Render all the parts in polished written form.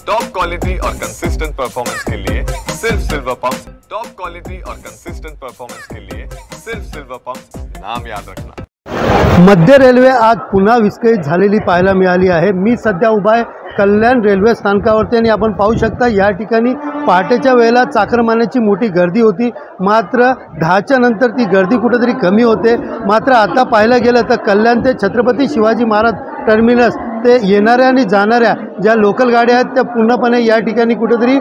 Top quality और consistent performance के लिए सिर्फ सिल्वर पंप्स। टॉप क्वालिटी और कंसिस्टेंट परफॉर्मेंस के लिए सिर्फ सिल्वर पंप्स, नाम याद रखना। मध्य रेल्वे आज पुन्हा विस्कळीत झालेली पाहायला मिळाली आहे। मी सध्या उभा आहे कल्याण रेल्वे स्थानकावरती आणि आपण पाहू शकता या ठिकाणी पहाटेच्या वेळेला चाकरमान्याची मोठी गर्दी होती, मात्र 10च्या नंतर ती गर्दी कुठेतरी कमी होते। मात्र आता पाहायला गेलं तर कल्याण ते छत्रपती शिवाजी महाराज टर्मिनस ते येणाऱ्या आणि जाणाऱ्या ज्या लोकल गाड्या आहेत त्या पूर्णपणे या ठिकाणी कुठेतरी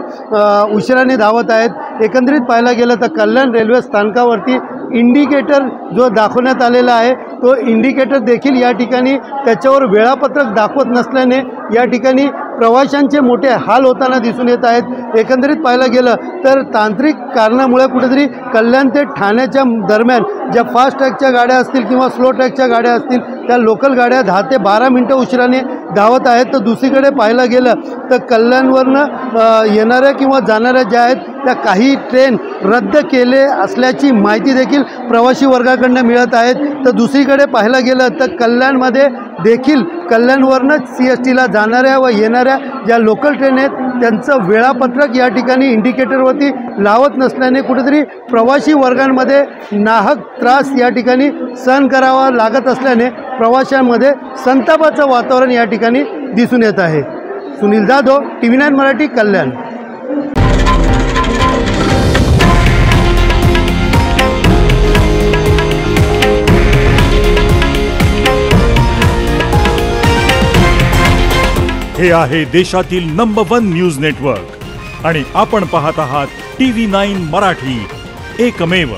उशिराने धावत आहेत। एकंदरीत पाहायला गेलं तर कल्याण रेल्वे स्थानकावरती इंडिकेटर जो दाखवण्यात आलेला आहे तो इंडिकेटर देखील या ठिकाणी त्याच्यावर वेळापत्रक दाखवत नसल्याने या ठिकाणी प्रवाशांचे मोठे हाल होताना दिसून येत आहेत। एकंदरीत पाहायला गेलं तर तांत्रिक कारणामुळे कुठेतरी कल्याण ते ठाण्याच्या दरम्यान ज्या फास्ट ट्रॅकच्या गाड्या असतील किंवा स्लो ट्रॅकच्या गाड्या असतील त्या लोकल गाड्या 10 ते 12 मिनटं उशिराने धावत आहेत। तर दुसरीकडे पाहायला गेलं तर कल्याणवरनं येणाऱ्या किंवा जाणाऱ्या ज्या आहेत त्या काही ट्रेन रद्द केले असल्याची माहिती देखील प्रवासी वर्गाकडून मिळत आहेत। तर दुसरीकडे पाहायला गेलं तर कल्याणमध्ये देखील कल्याणवरनं CSTला जाणाऱ्या व येणाऱ्या ज्या लोकल ट्रेन आहेत त्यांचं वेळापत्रक या ठिकाणी इंडिकेटरवरती लावत नसल्याने कुठेतरी प्रवासी वर्गांमध्ये नाहक त्रास या ठिकाणी सहन करावा लागत असल्याने प्रवाशांमध्ये संतापाचं वातावरण या ठिकाणी दिसून येत आहे। सुनील जाधव, TV9 मराठी, कल्याण। हे आहे देशातील नंबर 1 न्यूज नेटवर्क आणि आपण पाहत आहात TV9 मराठी, एकमेव।